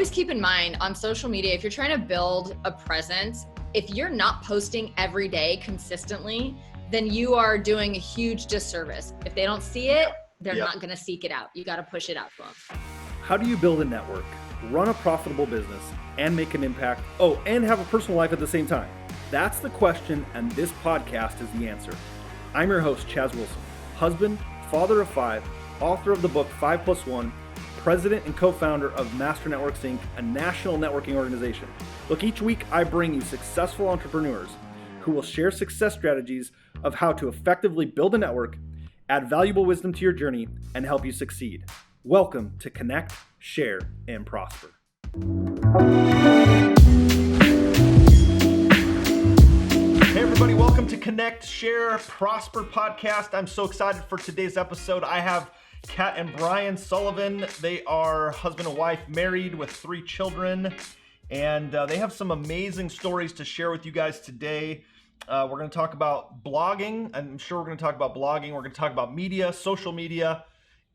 always keep in mind on social media, if you're trying to build a presence, if you're not posting every day consistently, then you are doing a huge disservice. If they don't see it, they're not going to seek it out. You got to push it out to them. How do you build a network, run a profitable business, and make an impact? Oh, and have a personal life at the same time? That's the question, and this podcast is the answer. I'm your host, Chaz Wilson, husband, father of 5, author of the book 5+1, president and co-founder of Master Networks Inc., a national networking organization. Look, each week I bring you successful entrepreneurs who will share success strategies of how to effectively build a network, add valuable wisdom to your journey, and help you succeed. Welcome to Connect, Share, and Prosper. Hey everybody, welcome to Connect, Share, Prosper podcast. I'm so excited for today's episode. I have Kat and Brian Sullivan. They are husband and wife, married with 3 children, and they have some amazing stories to share with you guys today. We're going to talk about blogging. I'm sure we're going to talk about blogging. We're going to talk about media, social media,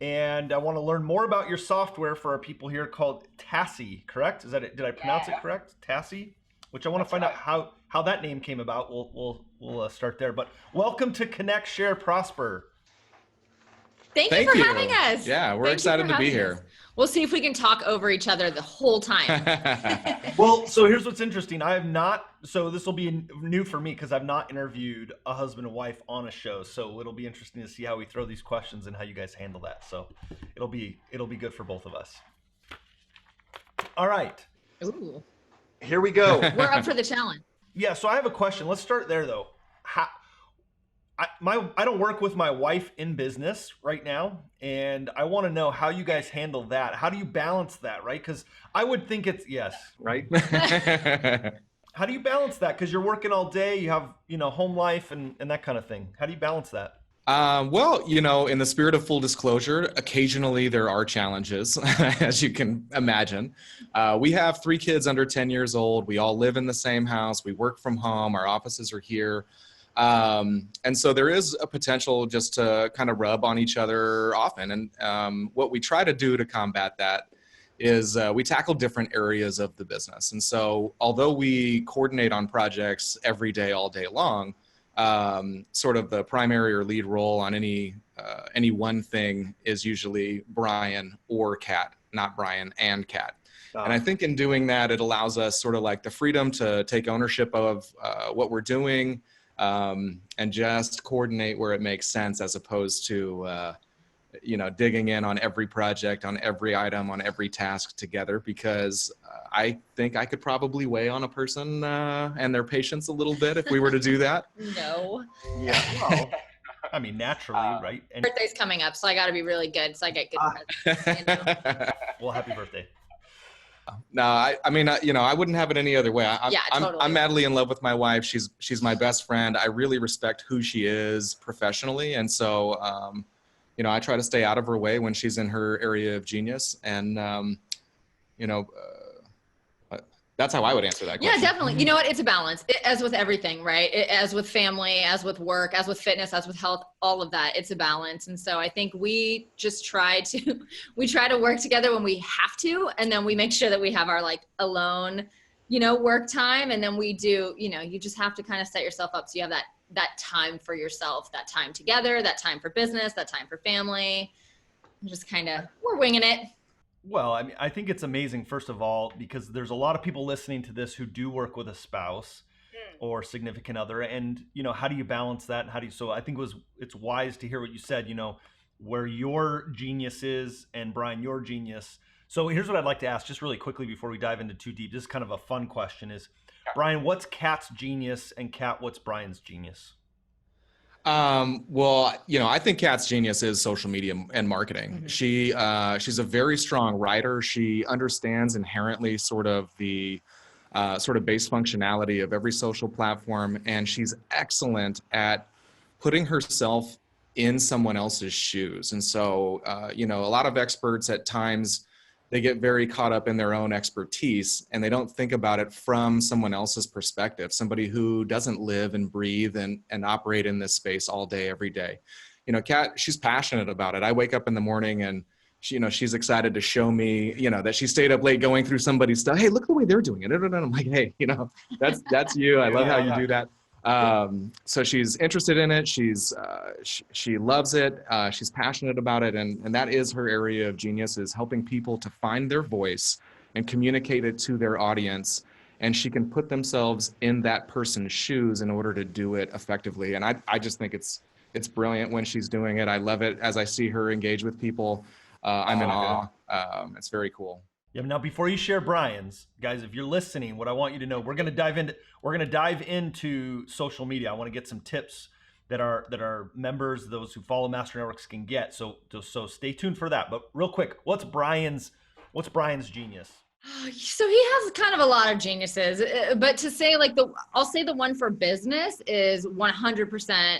and I want to learn more about your software for our people here called Tasse, correct? Is that it? Did I pronounce it correct? Tasse? Which I want to find out how that name came about. We'll start there. But welcome to Connect, Share, Prosper. Thank you for having us. Yeah, we're excited to be here. We'll see if we can talk over each other the whole time. Well, so here's what's interesting. So this will be new for me because I've not interviewed a husband and wife on a show. So it'll be interesting to see how we throw these questions and how you guys handle that. So it'll be good for both of us. All right. Ooh. Here we go. We're up for the challenge. Yeah, so I have a question. Let's start there though. I don't work with my wife in business right now, and I want to know how you guys handle that. How do you balance that, right? Because I would think it's right? How do you balance that? Because you're working all day, you have, home life and that kind of thing. How do you balance that? Well, in the spirit of full disclosure, occasionally there are challenges, as you can imagine. We have 3 kids under 10 years old. We all live in the same house. We work from home. Our offices are here. And so there is a potential just to kind of rub on each other often. And what we try to do to combat that is we tackle different areas of the business. And so although we coordinate on projects every day, all day long, sort of the primary or lead role on any one thing is usually Brian or Kat, not Brian and Kat. And I think in doing that, it allows us sort of like the freedom to take ownership of what we're doing, and just coordinate where it makes sense, as opposed to, digging in on every project, on every item, on every task together, because I think I could probably weigh on a person and their patience a little bit if we were to do that. No. Yeah. Well, I mean, naturally, right? And birthday's coming up, so I got to be really good, so I get good presents. Well, happy birthday. No, I mean, I wouldn't have it any other way. Totally. I'm madly in love with my wife. She's my best friend. I really respect who she is professionally. And so, I try to stay out of her way when she's in her area of genius. And, that's how I would answer that question. Yeah, definitely. You know what? It's a balance, as with everything, right? As with family, as with work, as with fitness, as with health, all of that. It's a balance. And so I think we just try to work together when we have to. And then we make sure that we have our alone, work time. And then we do, you just have to kind of set yourself up so you have that time for yourself, that time together, that time for business, that time for family. Just kind of, we're winging it. Well, I mean, I think it's amazing, first of all, because there's a lot of people listening to this who do work with a spouse or significant other. And, how do you balance that? And so I think it's wise to hear what you said, where your genius is and Brian, your genius. So here's what I'd like to ask just really quickly before we dive into too deep. This is kind of a fun question is, Brian, what's Kat's genius, and Kat, what's Brian's genius? Well, I think Kat's genius is social media and marketing. Mm-hmm. She's a very strong writer. She understands inherently sort of the base functionality of every social platform. And she's excellent at putting herself in someone else's shoes. And so, a lot of experts at times, they get very caught up in their own expertise and they don't think about it from someone else's perspective, somebody who doesn't live and breathe and operate in this space all day, every day. Kat, she's passionate about it. I wake up in the morning and she, she's excited to show me, that she stayed up late going through somebody's stuff. Hey, look at the way they're doing it. And I'm like, hey, that's you. I love how you do that. So she's interested in it. She loves it. She's passionate about it. And that is her area of genius, is helping people to find their voice and communicate it to their audience. And she can put themselves in that person's shoes in order to do it effectively. And I just think it's brilliant when she's doing it. I love it as I see her engage with people. I'm in awe. It's very cool. Yeah. Now, before you share Brian's, guys, if you're listening, what I want you to know, we're going to dive into social media. I want to get some tips that our members, those who follow Master Networks, can get. So stay tuned for that. But real quick, what's Brian's genius? So he has kind of a lot of geniuses, but to say I'll say the one for business is 100%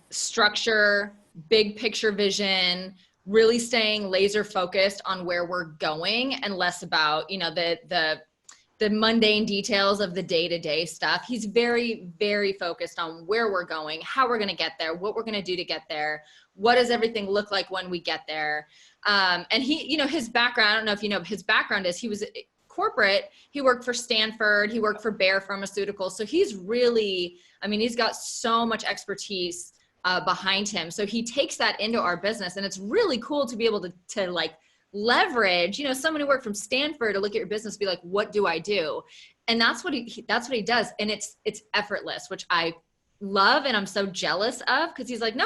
structure, big picture vision, really staying laser focused on where we're going and less about, the mundane details of the day-to-day stuff. He's very, very focused on where we're going, how we're going to get there, what we're going to do to get there. What does everything look like when we get there? And he, his background, I don't know if you know, his background is he was corporate. He worked for Stanford. He worked for Bayer Pharmaceuticals. So he's really, he's got so much expertise behind him. So he takes that into our business, and it's really cool to be able to leverage, someone who worked from Stanford to look at your business, be like, what do I do? And that's what he does. And it's effortless, which I love. And I'm so jealous of, because he's like, no,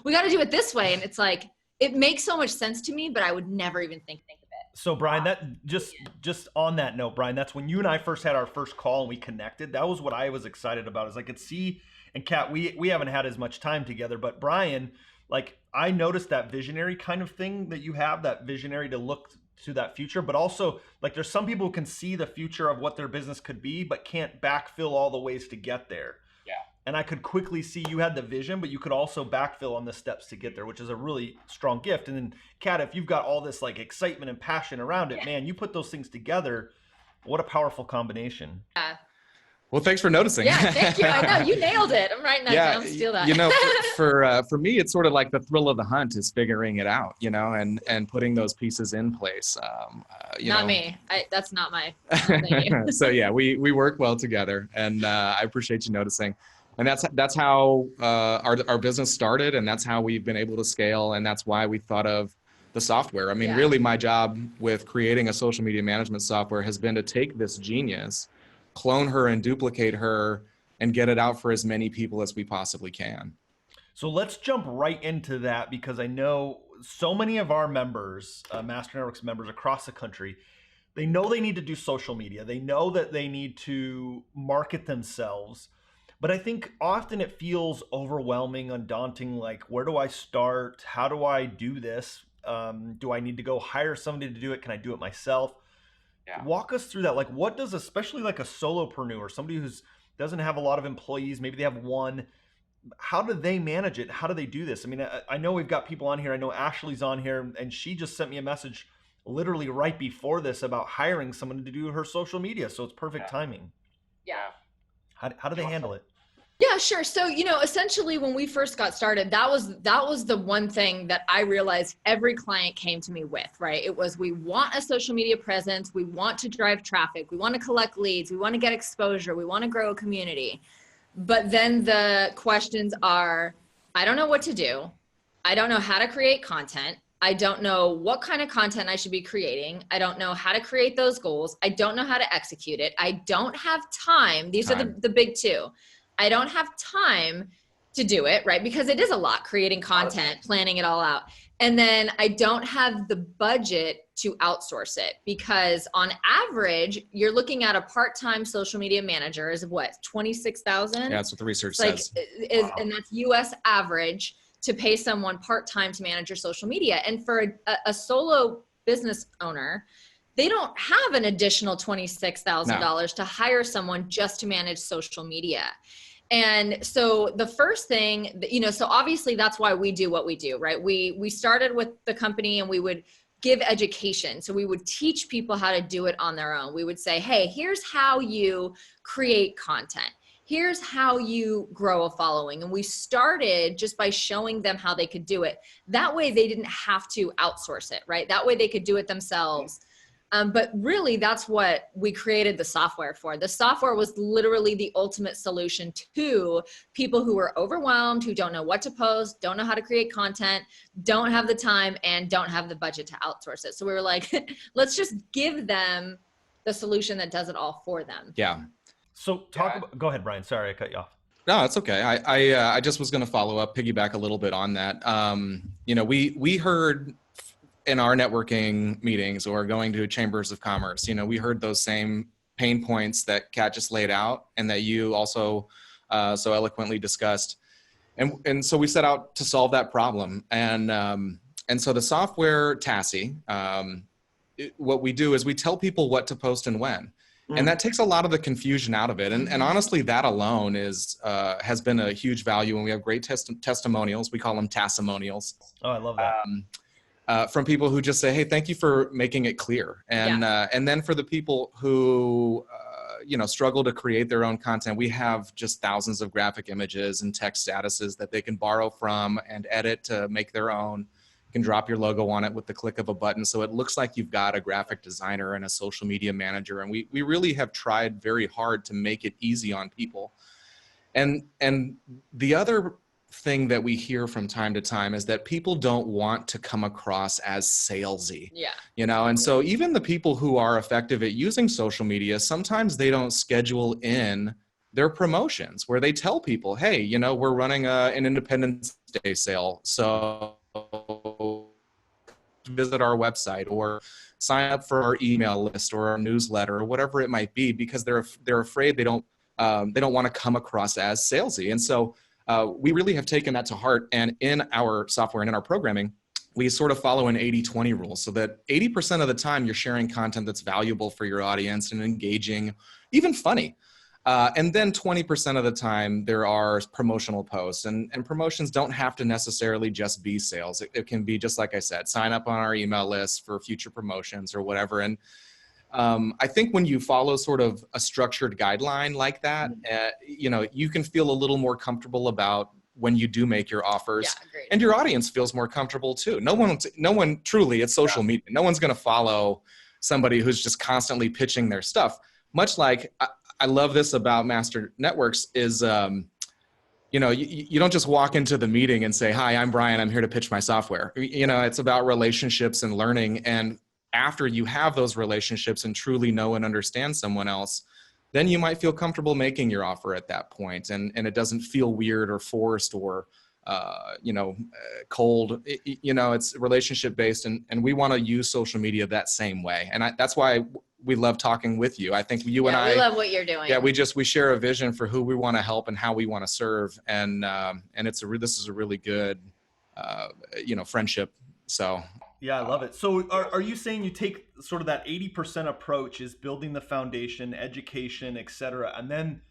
we gotta do it this way. And it's like, it makes so much sense to me, but I would never even think of it. So Brian, that just on that note, Brian, that's when you and I first had our first call and we connected. That was what I was excited about, is I could see, and Kat, we haven't had as much time together, but Brian, I noticed that visionary kind of thing that you have, that visionary to look to that future, but also there's some people who can see the future of what their business could be, but can't backfill all the ways to get there. Yeah. And I could quickly see you had the vision, but you could also backfill on the steps to get there, which is a really strong gift. And then Kat, if you've got all this excitement and passion around it, man, you put those things together, what a powerful combination. Yeah. Well, thanks for noticing. Yeah, thank you. I know, you nailed it. I'm writing that down. Steal that. For me, it's sort of like the thrill of the hunt is figuring it out, and putting those pieces in place. Not me. That's not my thing. So yeah, we work well together, and I appreciate you noticing. And that's how our business started, and that's how we've been able to scale, and that's why we thought of the software. Really, my job with creating a social media management software has been to take this genius, clone her and duplicate her, and get it out for as many people as we possibly can. So let's jump right into that, because I know so many of our members, Master Networks members across the country, they know they need to do social media. They know that they need to market themselves. But I think often it feels overwhelming, undaunting. Where do I start? How do I do this? Do I need to go hire somebody to do it? Can I do it myself? Yeah. Walk us through that. What does, especially a solopreneur, somebody who doesn't have a lot of employees, maybe they have one, how do they manage it? How do they do this? I know we've got people on here. I know Ashley's on here, and she just sent me a message literally right before this about hiring someone to do her social media. So it's perfect timing. Yeah. How do they handle it? Yeah, sure. So, essentially when we first got started, that was the one thing that I realized every client came to me with, right? It was, we want a social media presence. We want to drive traffic. We want to collect leads. We want to get exposure. We want to grow a community. But then the questions are, I don't know what to do. I don't know how to create content. I don't know what kind of content I should be creating. I don't know how to create those goals. I don't know how to execute it. I don't have time. These are the big two. I don't have time to do it, right? Because it is a lot, creating content, planning it all out. And then I don't have the budget to outsource it, because on average, you're looking at a part-time social media manager is what, 26,000? Yeah, that's what the research says. And that's US average to pay someone part-time to manage your social media. And for a solo business owner, they don't have an additional $26,000 to hire someone just to manage social media. And so the first thing, so obviously that's why we do what we do, right? We started with the company and we would give education. So we would teach people how to do it on their own. We would say, hey, here's how you create content. here's how you grow a following. And we started just by showing them how they could do it. That way they didn't have to outsource it, right? That way they could do it themselves. But really, that's what we created the software for. The software was literally the ultimate solution to people who are overwhelmed, who don't know what to post, don't know how to create content, don't have the time, and don't have the budget to outsource it. So we were like, let's just give them the solution that does it all for them. Yeah. So go ahead, Brian. Sorry, I cut you off. No, it's okay. I just was going to follow up, piggyback a little bit on that. We heard in our networking meetings or going to chambers of commerce, we heard those same pain points that Kat just laid out and that you also so eloquently discussed. And so we set out to solve that problem. And so the software Tasse, what we do is we tell people what to post and when. And that takes a lot of the confusion out of it. And honestly, that alone has been a huge value. And we have great testimonials. We call them Tassimonials. Oh, I love that. From people who just say, hey, thank you for making it clear. And then for the people who, struggle to create their own content, we have just thousands of graphic images and text statuses that they can borrow from and edit to make their own. You can drop your logo on it with the click of a button. So it looks like you've got a graphic designer and a social media manager. And we really have tried very hard to make it easy on people. And the other thing that we hear from time to time is that people don't want to come across as salesy. Yeah. And so even the people who are effective at using social media, sometimes they don't schedule in their promotions where they tell people, hey, we're running an Independence Day sale. So visit our website or sign up for our email list or our newsletter or whatever it might be, because they're afraid they don't want to come across as salesy. And so we really have taken that to heart. And in our software and in our programming, we sort of follow an 80-20 rule, so that 80% of the time you're sharing content that's valuable for your audience and engaging, even funny. And then 20% of the time there are promotional posts, and promotions don't have to necessarily just be sales. It can be, just like I said, sign up on our email list for future promotions or whatever. And I think when you follow sort of a structured guideline like that, you can feel a little more comfortable about when you do make your offers, and your audience feels more comfortable too. No one truly, it's social media. No one's going to follow somebody who's just constantly pitching their stuff. Much like I love this about Master Networks is, you don't just walk into the meeting and say, hi, I'm Brian, I'm here to pitch my software. It's about relationships and learning. And after you have those relationships and truly know and understand someone else, then you might feel comfortable making your offer at that point. And it doesn't feel weird or forced or, cold. It's relationship based. And we want to use social media that same way. And that's why we love talking with you. I think you and I, we love what you're doing. Yeah, we share a vision for who we want to help and how we want to serve. And this is a really good, friendship. So. Yeah, I love it. So are you saying you take sort of that 80% approach is building the foundation, education, et cetera, and then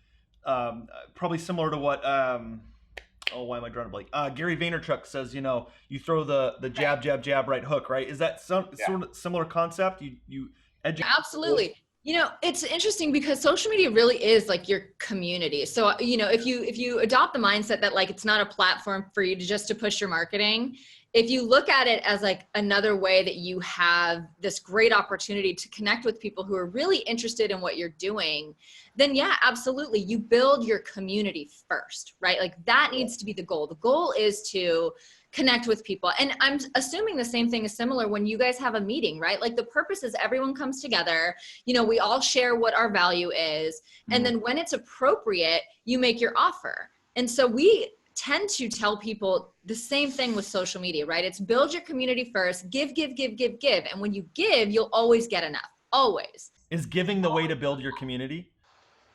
probably similar to what, why am I drawing a blank? Gary Vaynerchuk says, you throw the jab, jab, jab, right hook, right? Is that sort of similar concept? You educate. Absolutely. It's interesting because social media really is like your community. So, if you adopt the mindset that like, it's not a platform for you to push your marketing, if you look at it as like another way that you have this great opportunity to connect with people who are really interested in what you're doing, then yeah, absolutely. You build your community first, right? Like that needs to be the goal. The goal is to connect with people. And I'm assuming the same thing is similar when you guys have a meeting, right? Like the purpose is everyone comes together, we all share what our value is. And then when it's appropriate, you make your offer. And so we tend to tell people the same thing with social media, right? It's build your community first, give. And when you give, you'll always get enough, always. Is giving the way to build your community?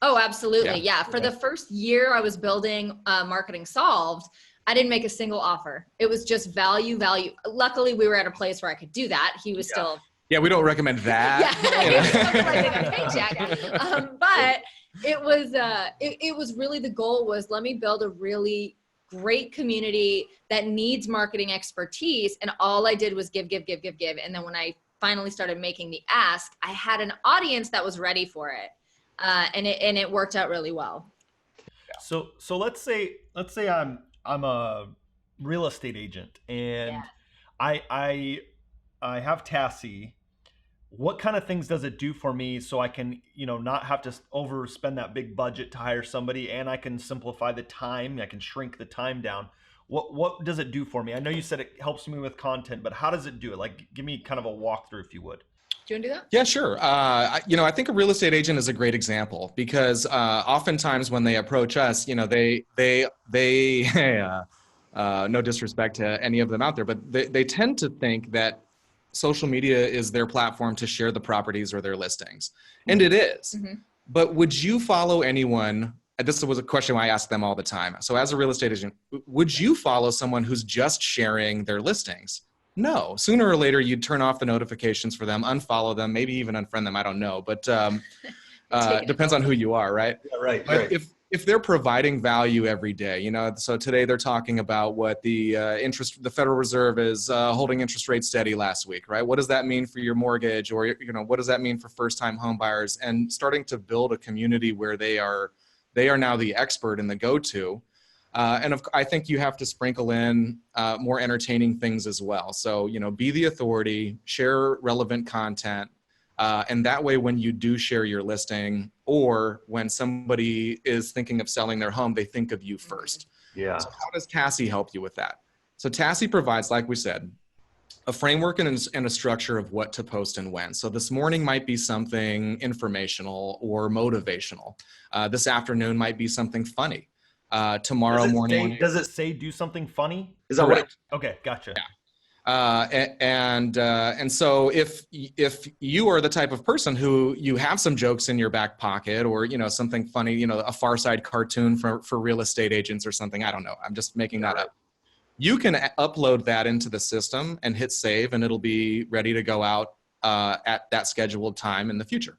Oh, absolutely. Yeah. For the first year I was building Marketing Solved, I didn't make a single offer. It was just value. Luckily, we were at a place where I could do that. He was still. Yeah, we don't recommend that. But it was really, the goal was, let me build a really great community that needs marketing expertise. And all I did was give. And then when I finally started making the ask, I had an audience that was ready for it. And it worked out really well. So let's say I'm a real estate agent and I have Tasse. What kind of things does it do for me so I can, not have to overspend that big budget to hire somebody, and I can simplify the time, I can shrink the time down? What does it do for me? I know you said it helps me with content, but how does it do it? Like, give me kind of a walkthrough if you would. Do you want to do that? Yeah, sure. I think a real estate agent is a great example because oftentimes when they approach us, no disrespect to any of them out there, but they tend to think that social media is their platform to share the properties or their listings. And it is. Mm-hmm. But would you follow anyone? This was a question I ask them all the time. So as a real estate agent, would you follow someone who's just sharing their listings? No. Sooner or later, you'd turn off the notifications for them, unfollow them, maybe even unfriend them. I don't know. But depends on who you are, right? Yeah, right. But if they're providing value every day, so today they're talking about what the Federal Reserve is holding interest rates steady last week, right? What does that mean for your mortgage, or what does that mean for first-time home buyers? And starting to build a community where they are now the expert and the go-to. I think you have to sprinkle in more entertaining things as well. So be the authority, share relevant content. And that way, when you do share your listing, or when somebody is thinking of selling their home, they think of you first. Yeah. So how does Tasse help you with that? So Tasse provides, like we said, a framework and a structure of what to post and when. So this morning might be something informational or motivational. This afternoon might be something funny. Tomorrow morning. Does it say do something funny? Is that right? Okay, gotcha. Yeah. And so if you are the type of person who you have some jokes in your back pocket, or something funny, a Far Side cartoon for real estate agents or something, I don't know, I'm just making that up. You can upload that into the system and hit save, and it'll be ready to go out at that scheduled time in the future.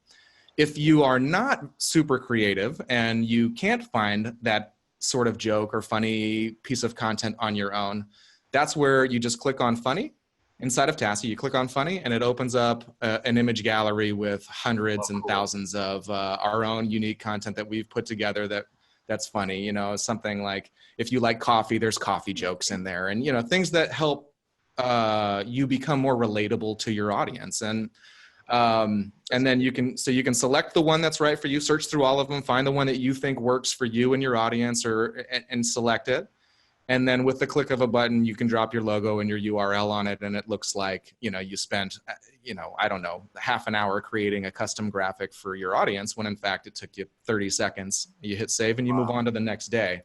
If you are not super creative and you can't find that sort of joke or funny piece of content on your own, that's where you just click on funny. Inside of Tasse, you click on funny, and it opens up an image gallery with hundreds and thousands of our own unique content that we've put together that's funny. Something like, if you like coffee, there's coffee jokes in there, and things that help you become more relatable to your audience. And then you can select the one that's right for you, search through all of them, find the one that you think works for you and your audience, and select it. And then with the click of a button, you can drop your logo and your URL on it, and it looks like, you spent, I don't know, half an hour creating a custom graphic for your audience, when in fact it took you 30 seconds. You hit save and you move on to the next day.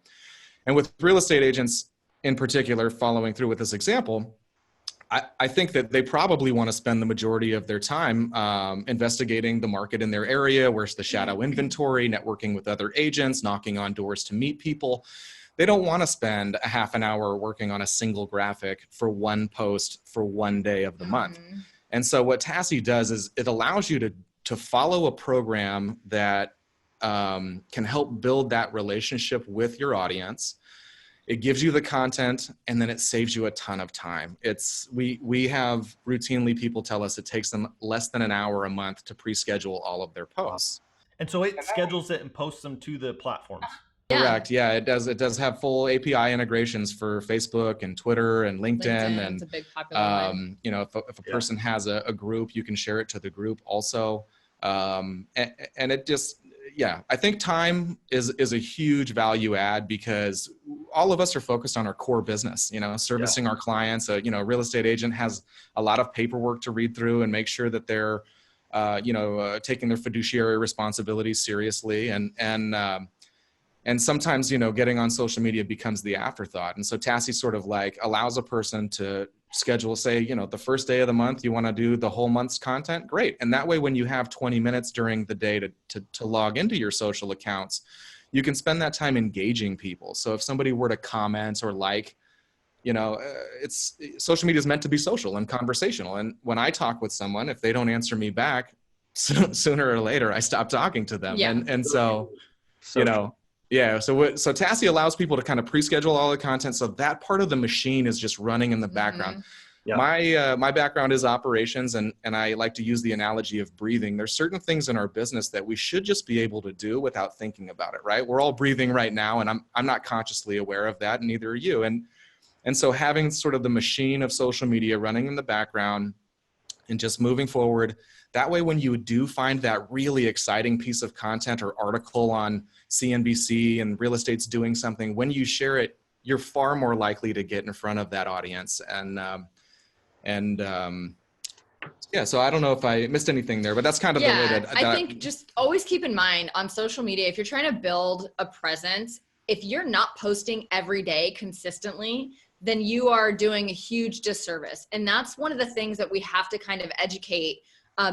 And with real estate agents in particular, following through with this example, I think that they probably want to spend the majority of their time investigating the market in their area. Where's the shadow inventory, networking with other agents, knocking on doors to meet people. They don't want to spend a half an hour working on a single graphic for one post for one day of the month. And so what Tasse does is it allows you to follow a program that can help build that relationship with your audience. It gives you the content, and then it saves you a ton of time. We have routinely people tell us it takes them less than an hour a month to pre-schedule all of their posts. And so it schedules it and posts them to the platforms. Correct. Yeah, it does. It does have full API integrations for Facebook and Twitter and LinkedIn. And it's a big popular one. if a person has a group, you can share it to the group also. And it just, I think time is a huge value add, because all of us are focused on our core business, servicing our clients. A real estate agent has a lot of paperwork to read through and make sure that they're, taking their fiduciary responsibilities seriously. And sometimes, getting on social media becomes the afterthought. And so Tasse sort of like allows a person to schedule, say, the first day of the month, you want to do the whole month's content. Great. And that way, when you have 20 minutes during the day to log into your social accounts, you can spend that time engaging people. So if somebody were to comment or it's social media is meant to be social and conversational. And when I talk with someone, if they don't answer me back, sooner or later, I stop talking to them. Yeah. And so So Tasse allows people to kind of pre-schedule all the content, so that part of the machine is just running in the background. Yeah. My background is operations, and I like to use the analogy of breathing. There's certain things in our business that we should just be able to do without thinking about it, right? We're all breathing right now, and I'm not consciously aware of that, and neither are you. And so having sort of the machine of social media running in the background and just moving forward, that way when you do find that really exciting piece of content or article on CNBC and real estate's doing something, when you share it, you're far more likely to get in front of that audience. Yeah, so I don't know if I missed anything there, but that's kind of the way that I think just always keep in mind on social media, if you're trying to build a presence, if you're not posting every day consistently, then you are doing a huge disservice. And that's one of the things that we have to kind of educate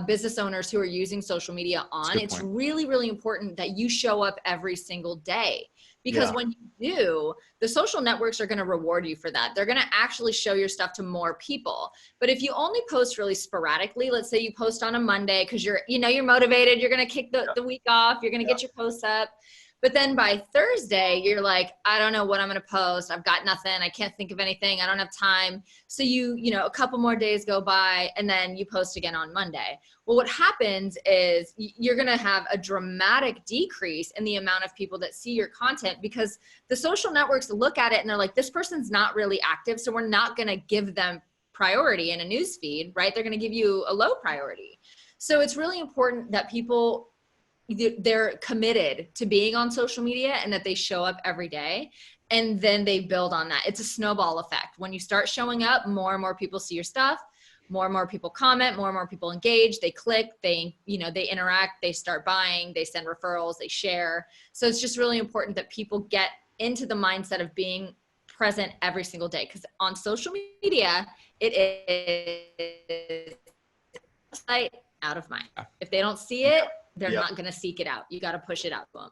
business owners who are using social media on. It's really, really important that you show up every single day. Because when you do, the social networks are going to reward you for that. They're going to actually show your stuff to more people. But if you only post really sporadically, let's say you post on a Monday because you're motivated, you're going to kick the week off, you're going to get your posts up. But then by Thursday, you're like, I don't know what I'm going to post. I've got nothing. I can't think of anything. I don't have time. So a couple more days go by and then you post again on Monday. Well, what happens is you're going to have a dramatic decrease in the amount of people that see your content because the social networks look at it and they're like, this person's not really active. So we're not going to give them priority in a news feed, right? They're going to give you a low priority. So it's really important that they're committed to being on social media and that they show up every day, and then they build on that. It's a snowball effect. When you start showing up, more and more people see your stuff, more and more people comment, more and more people engage, they click, they interact, they start buying, they send referrals, they share. So it's just really important that people get into the mindset of being present every single day, because on social media, it is out of mind. If they don't see it, they're not going to seek it out. You got to push it out to them.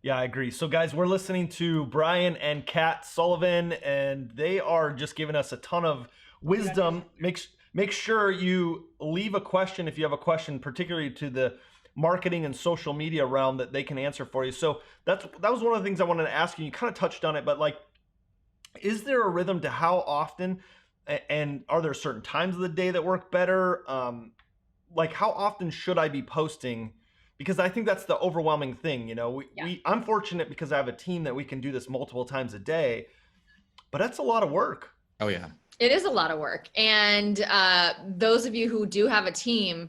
Yeah, I agree. So guys, we're listening to Brian and Kat Sullivan, and they are just giving us a ton of wisdom. Make sure you leave a question if you have a question, particularly to the marketing and social media realm, that they can answer for you. So that was one of the things I wanted to ask you. You kind of touched on it, but is there a rhythm to how often, and are there certain times of the day that work better? How often should I be posting? Because I think that's the overwhelming thing. I'm fortunate because I have a team that we can do this multiple times a day, but that's a lot of work. Oh yeah. It is a lot of work. And those of you who do have a team,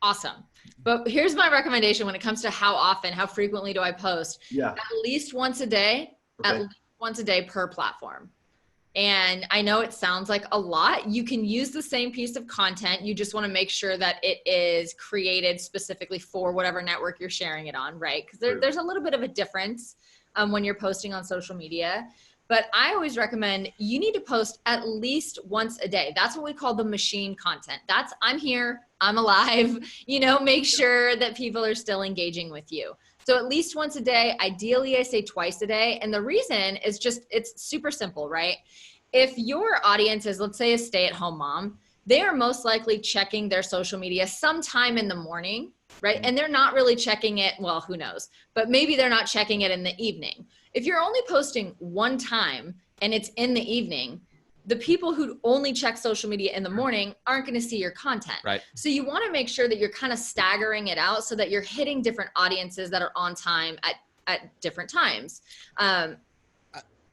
awesome. But here's my recommendation when it comes to how frequently do I post? Yeah. At least once a day, at least once a day per platform. And I know it sounds like a lot. You can use the same piece of content. You just want to make sure that it is created specifically for whatever network you're sharing it on, right? Because there's a little bit of a difference when you're posting on social media. But I always recommend you need to post at least once a day. That's what we call the machine content. That's I'm here, I'm alive, make sure that people are still engaging with you. So at least once a day, ideally I say twice a day. And the reason is it's super simple, right? If your audience is, let's say, a stay-at-home mom, they are most likely checking their social media sometime in the morning, right? And they're not really checking it, well, who knows, but maybe they're not checking it in the evening. If you're only posting one time and it's in the evening, the people who only check social media in the morning aren't going to see your content. Right. So you want to make sure that you're kind of staggering it out so that you're hitting different audiences that are on time at different times.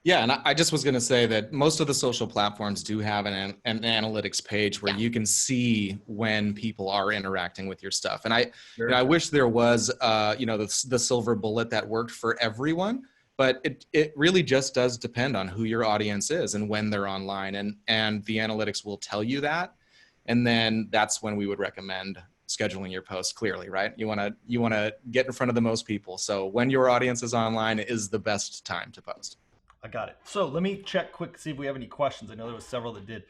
Yeah, and I just was going to say that most of the social platforms do have an analytics page where you can see when people are interacting with your stuff. And I wish there was, the silver bullet that worked for everyone. But it really just does depend on who your audience is and when they're online, and the analytics will tell you that. And then that's when we would recommend scheduling your post clearly, right? You want to get in front of the most people. So when your audience is online is the best time to post. I got it. So let me check quick, see if we have any questions. I know there was several that did.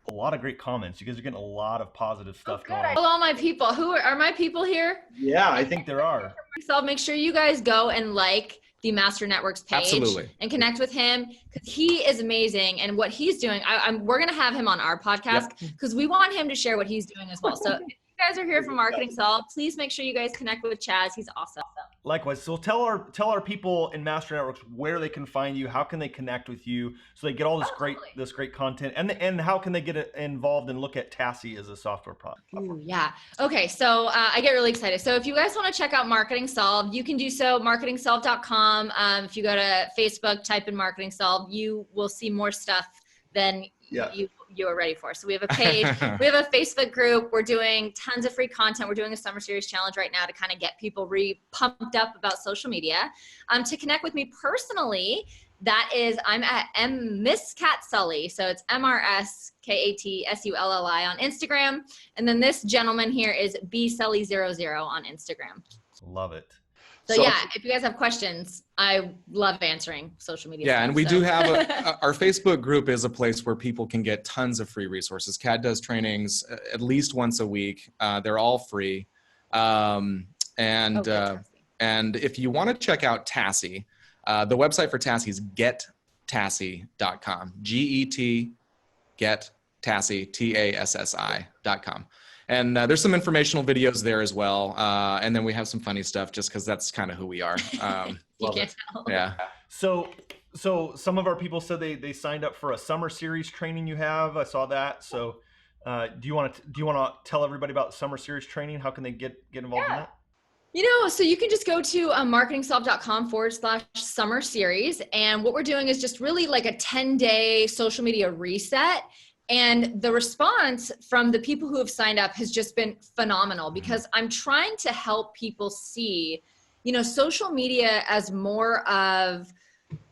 A lot of great comments. You guys are getting a lot of positive stuff going on. Hello, my people. Who are my people here? Yeah, I think there are. So make sure you guys go and like the Master Networks page. Absolutely. And connect with him because he is amazing. And what he's doing, we're going to have him on our podcast because we want him to share what he's doing as well. So if you guys are here from Marketing Solve, please make sure you guys connect with Chaz. He's awesome. Likewise. So tell our people in Master Networks where they can find you, how can they connect with you, so they get all this great content, and how can they get involved and look at Tasse as a software product. Ooh, yeah. Okay. So I get really excited. So if you guys want to check out Marketing Solve, you can do so. MarketingSolve.com. If you go to Facebook, type in Marketing Solve, you will see more stuff than you are ready for. So we have a page, we have a Facebook group. We're doing tons of free content. We're doing a summer series challenge right now to kind of get people pumped up about social media. To connect with me personally, that is, I'm at Miss Cat Sully. So it's MRSKATSULLI on Instagram. And then this gentleman here is BSully00 on Instagram. Love it. So yeah, if you guys have questions, I love answering social media. Yeah, stuff, and we do have our Facebook group is a place where people can get tons of free resources. Kat does trainings at least once a week. They're all free. And if you want to check out Tasse, the website for Tasse is gettasse.com. Gettasse, TASSI.com. And there's some informational videos there as well. And then we have some funny stuff just because that's kind of who we are. You can't tell. Yeah. So some of our people said they signed up for a summer series training you have. I saw that. So do you want to tell everybody about summer series training? How can they get involved in that? So you can just go to marketingsolve.com/summer series. And what we're doing is just really like a 10-day social media reset. And the response from the people who have signed up has just been phenomenal, because I'm trying to help people see, social media as more of,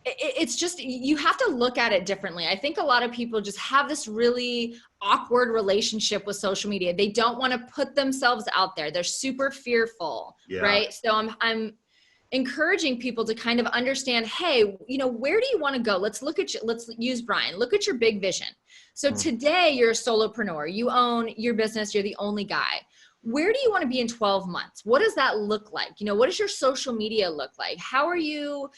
it's just, you have to look at it differently. I think a lot of people just have this really awkward relationship with social media. They don't want to put themselves out there. They're super fearful, right? So I'm encouraging people to kind of understand, hey, where do you want to go? Let's use Brian. Look at your big vision. So today you're a solopreneur. You own your business. You're the only guy. Where do you want to be in 12 months? What does that look like? What does your social media look like? How are you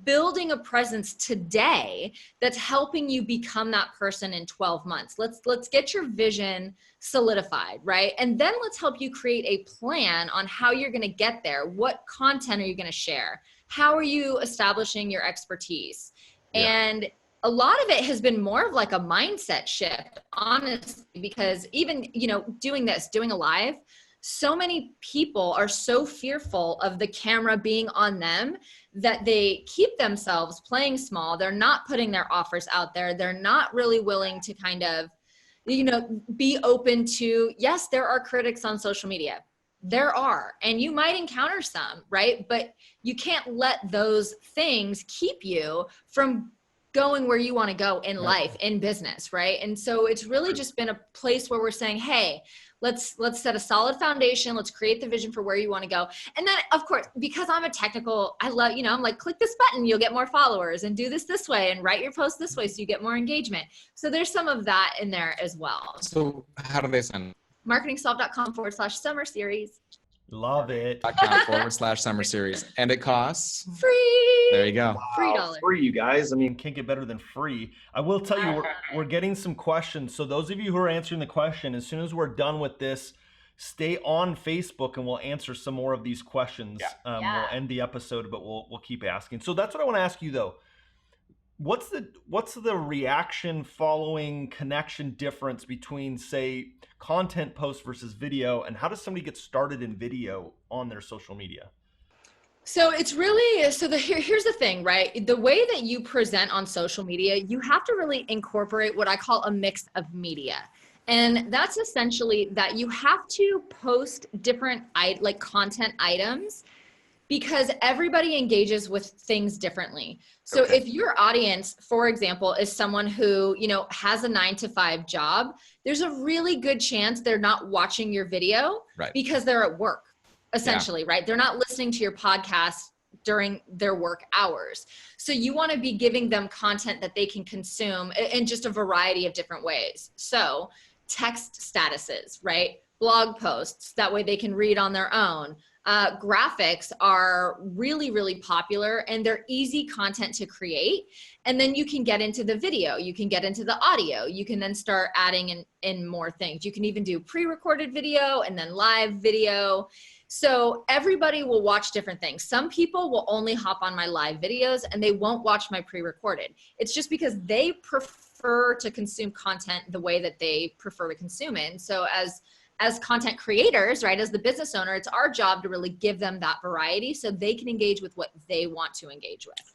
building a presence today that's helping you become that person in 12 months? Let's get your vision solidified, right? And then let's help you create a plan on how you're going to get there. What content are you going to share? How are you establishing your expertise? And a lot of it has been more of like a mindset shift, honestly, because even, doing a live, so many people are so fearful of the camera being on them that they keep themselves playing small. They're not putting their offers out there. They're not really willing to kind of, be open to, yes, there are critics on social media. There are, and you might encounter some, right? But you can't let those things keep you from going where you want to go in life, in business, right? And so it's really just been a place where we're saying, hey, let's set a solid foundation. Let's create the vision for where you want to go. And then, of course, because I'm a technical, I love, I'm like, click this button, you'll get more followers, and do this way, and write your post this way so you get more engagement. So there's some of that in there as well. So how do they sign? marketingsolve.com/summer series. Love it. .com/summer series. And it costs? Free. There you go. Wow, $3. Free, you guys. I mean, can't get better than free. I will tell you, we're getting some questions. So those of you who are answering the question, as soon as we're done with this, stay on Facebook and we'll answer some more of these questions. We'll end the episode, but we'll keep asking. So that's what I want to ask you though. What's the reaction following connection difference between, say, content post versus video, and how does somebody get started in video on their social media? So it's really, here's the thing, right? The way that you present on social media, you have to really incorporate what I call a mix of media. And that's essentially that you have to post different content items, because everybody engages with things differently. So if your audience, for example, is someone who, has a 9-to-5 job, there's a really good chance they're not watching your video because they're at work, essentially, right? They're not listening to your podcast during their work hours. So you want to be giving them content that they can consume in just a variety of different ways. So text statuses, right? Blog posts, that way they can read on their own. graphics are really, really popular, and they're easy content to create. And then you can get into the video, you can get into the audio, you can then start adding in more things. You can even do pre-recorded video and then live video. So everybody will watch different things. Some people will only hop on my live videos and they won't watch my pre-recorded. It's just because they prefer to consume content the way that they prefer to consume it. And so as content creators, right, as the business owner, it's our job to really give them that variety so they can engage with what they want to engage with.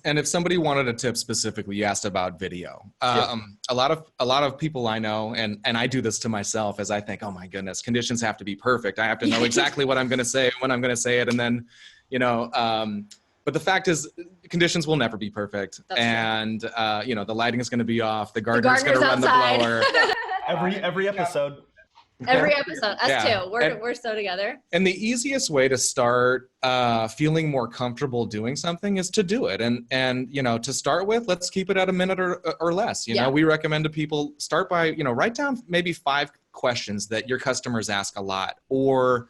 And if somebody wanted a tip specifically, you asked about video. A lot of people I know, and I do this to myself, as I think, oh my goodness, conditions have to be perfect. I have to know exactly what I'm going to say, when I'm going to say it, and then, but the fact is, conditions will never be perfect. That's and true. The lighting is going to be off. The gardener's going to run outside. the blower. Every episode. Every episode, us too. We're so together. And the easiest way to start feeling more comfortable doing something is to do it. And to start with, let's keep it at a minute or less. You know, we recommend to people start by, write down maybe 5 questions that your customers ask a lot, or,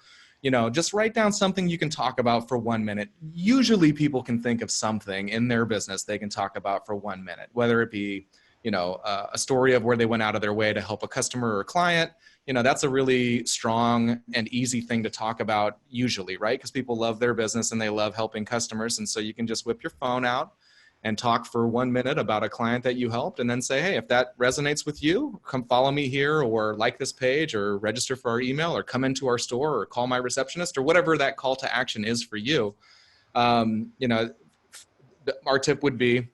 just write down something you can talk about for 1 minute. Usually people can think of something in their business they can talk about for 1 minute, whether it be, a story of where they went out of their way to help a customer or a client. That's a really strong and easy thing to talk about usually, right? Because people love their business and they love helping customers. And so you can just whip your phone out and talk for 1 minute about a client that you helped, and then say, hey, if that resonates with you, come follow me here, or like this page, or register for our email, or come into our store, or call my receptionist, or whatever that call to action is for you. Our tip would be,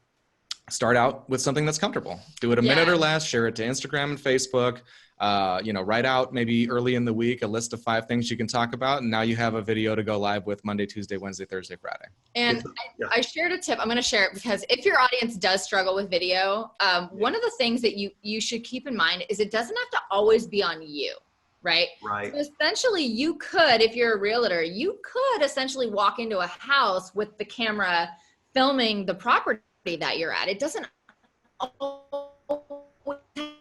start out with something that's comfortable. Do it a minute or less, share it to Instagram and Facebook. Write out maybe early in the week a list of 5 things you can talk about, and now you have a video to go live with Monday, Tuesday, Wednesday, Thursday, Friday. And I shared a tip. I'm going to share it because if your audience does struggle with video, one of the things that you should keep in mind is it doesn't have to always be on you. Right. So essentially you could, if you're a realtor, you could essentially walk into a house with the camera filming the property that you're at. It doesn't always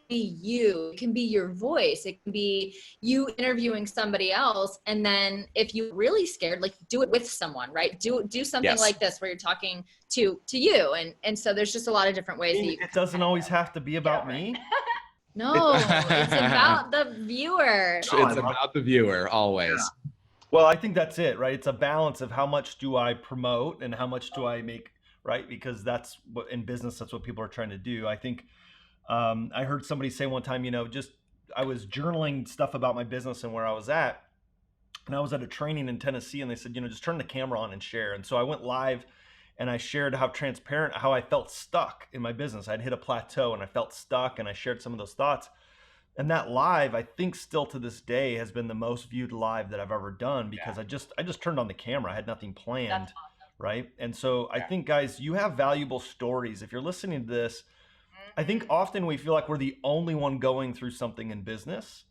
be you. It can be your voice. It can be you interviewing somebody else. And then if you're really scared, like, do it with someone, right? Do something like this where you're talking to you. And so there's just a lot of different ways. It doesn't always have to be about me. No, it's about the viewer. It's about the viewer always. Yeah. Well, I think that's it, right? It's a balance of how much do I promote and how much do I make, right? Because that's what in business, that's what people are trying to do. I think I heard somebody say one time, I was journaling stuff about my business and where I was at. And I was at a training in Tennessee, and they said, just turn the camera on and share. And so I went live and I shared how I felt stuck in my business. I'd hit a plateau and I felt stuck, and I shared some of those thoughts. And that live, I think still to this day, has been the most viewed live that I've ever done, because I just turned on the camera. I had nothing planned. That's awesome. Right. And so I think, guys, you have valuable stories. If you're listening to this, I think often we feel like we're the only one going through something in business.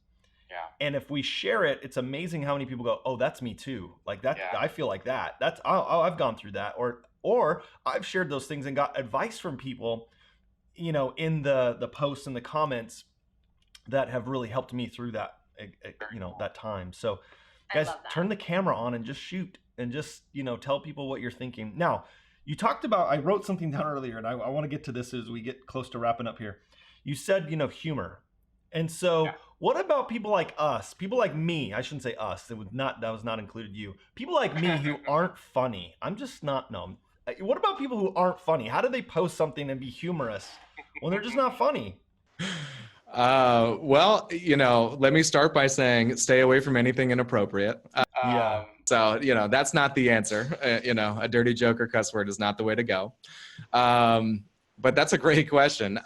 Yeah. And if we share it, it's amazing how many people go, oh, that's me too. Like that. Yeah. I feel like that. That's, oh, I've gone through that. Or I've shared those things and got advice from people, in the posts and the comments that have really helped me through that, that time. So guys, turn the camera on and just shoot. And just, tell people what you're thinking. Now, you talked about, I wrote something down earlier, and I want to get to this as we get close to wrapping up here. You said, humor. And so what about people like us, people like me? I shouldn't say us. That was not included you. People like me who aren't funny. I'm just not, no. What about people who aren't funny? How do they post something and be humorous when they're just not funny? Well, let me start by saying, stay away from anything inappropriate. So, that's not the answer. A dirty joke or cuss word is not the way to go. But that's a great question.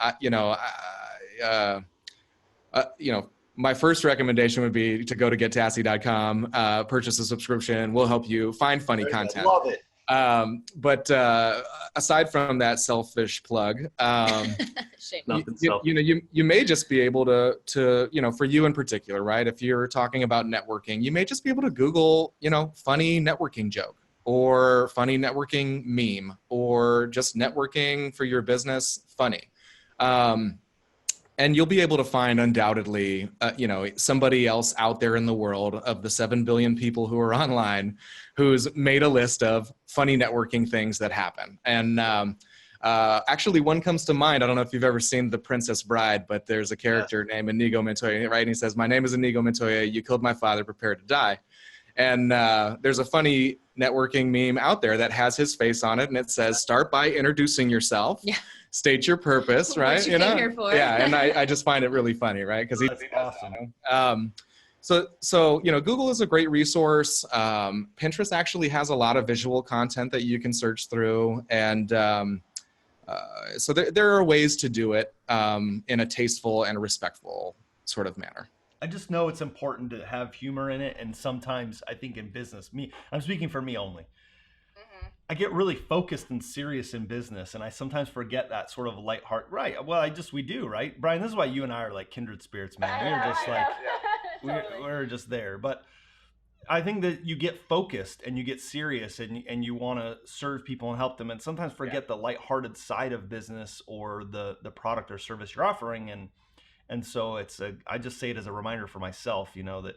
My first recommendation would be to go to gettasse.com, purchase a subscription. We'll help you find funny content. Love it. But aside from that selfish plug, you may just be able to, for you in particular, right? If you're talking about networking, you may just be able to Google, funny networking joke or funny networking meme or just networking for your business funny. And you'll be able to find undoubtedly, somebody else out there in the world of the 7 billion people who are online who's made a list of funny networking things that happen. And actually, one comes to mind. I don't know if you've ever seen The Princess Bride, but there's a character named Inigo Montoya, right? And he says, "My name is Inigo Montoya. You killed my father. Prepare to die." And there's a funny networking meme out there that has his face on it, and it says, "Start by introducing yourself." Yeah. State your purpose, right? What you came here for. Yeah, and I just find it really funny, right? Because That's awesome. So Google is a great resource. Pinterest actually has a lot of visual content that you can search through, and so there are ways to do it in a tasteful and respectful sort of manner. I just know it's important to have humor in it, and sometimes I think in business, I'm speaking for me only. I get really focused and serious in business, and I sometimes forget that sort of lighthearted. Right? Well, we do, right, Brian? This is why you and I are like kindred spirits, man. We're just like we're just there. But I think that you get focused and you get serious, and you want to serve people and help them, and sometimes forget the lighthearted side of business or the product or service you're offering, and so I just say it as a reminder for myself, that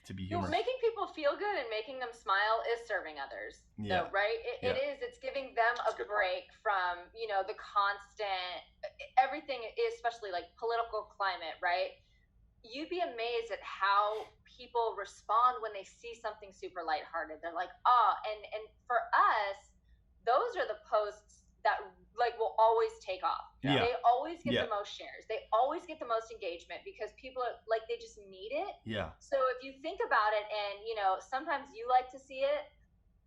to be humorous. Making people feel good and making them smile is serving others. Yeah. So, right? It's giving them a break from, the constant, everything, especially like political climate, right? You'd be amazed at how people respond when they see something super lighthearted. They're like, and for us, those are the posts that like will always take off. Yeah. They always get the most shares. They always get the most engagement because people are like, they just need it. Yeah. So if you think about it and, sometimes you like to see it,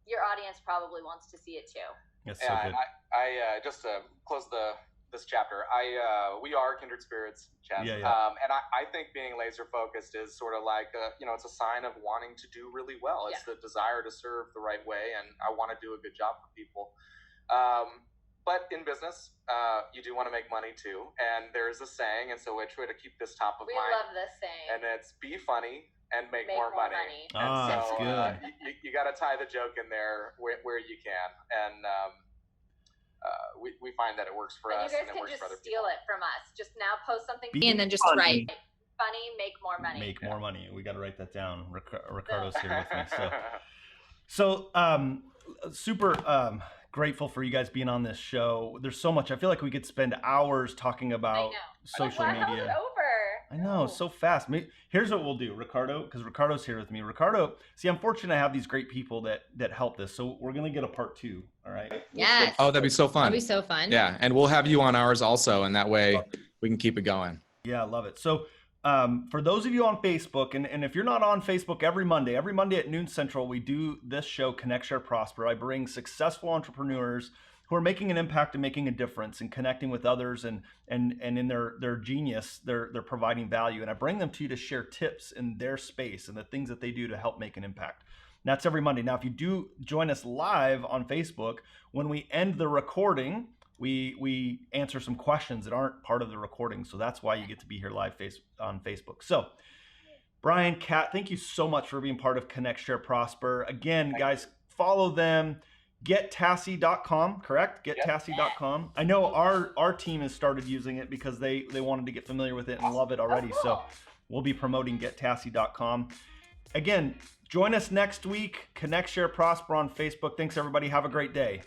your audience probably wants to see it too. That's so good. And I just to close this chapter, we are kindred spirits, Chad. Yeah. And I think being laser focused is sort of like, it's a sign of wanting to do really well. It's the desire to serve the right way. And I want to do a good job for people. But in business, you do want to make money too. And there's a saying, and so we try to keep this top of mind. We love this saying. And it's be funny and make more money. Oh, that's good. You got to tie the joke in there where you can. And we find that it works for us. You guys and it can works just for other steal people. it from us. Just now post something And then just write. Funny, make more money. Make more money. We got to write that down. Ricardo's here with me. So super grateful for you guys being on this show. There's so much. I feel like we could spend hours talking about social media. How's it over? I know, so fast. Here's what we'll do, Ricardo, because Ricardo's here with me. Ricardo, see, I'm fortunate to have these great people that help this. So we're gonna get a part 2. All right. Yes. Oh, that'd be so fun. That'd be so fun. Yeah, and we'll have you on ours also, and that way we can keep it going. Yeah, I love it. So for those of you on Facebook, and if you're not on Facebook, every Monday at noon Central, we do this show, Connect, Share, Prosper. I bring successful entrepreneurs who are making an impact and making a difference and connecting with others, and in their genius, they're providing value. And I bring them to you to share tips in their space and the things that they do to help make an impact. And that's every Monday. Now, if you do join us live on Facebook, when we end the recording, we answer some questions that aren't part of the recording. So that's why you get to be here live on Facebook. So Brian, Kat, thank you so much for being part of Connect, Share, Prosper. Again, guys, follow them. GetTasse.com, correct? GetTasse.com. I know our team has started using it because they wanted to get familiar with it and love it already. So we'll be promoting GetTasse.com. Again, join us next week. Connect, Share, Prosper on Facebook. Thanks, everybody. Have a great day.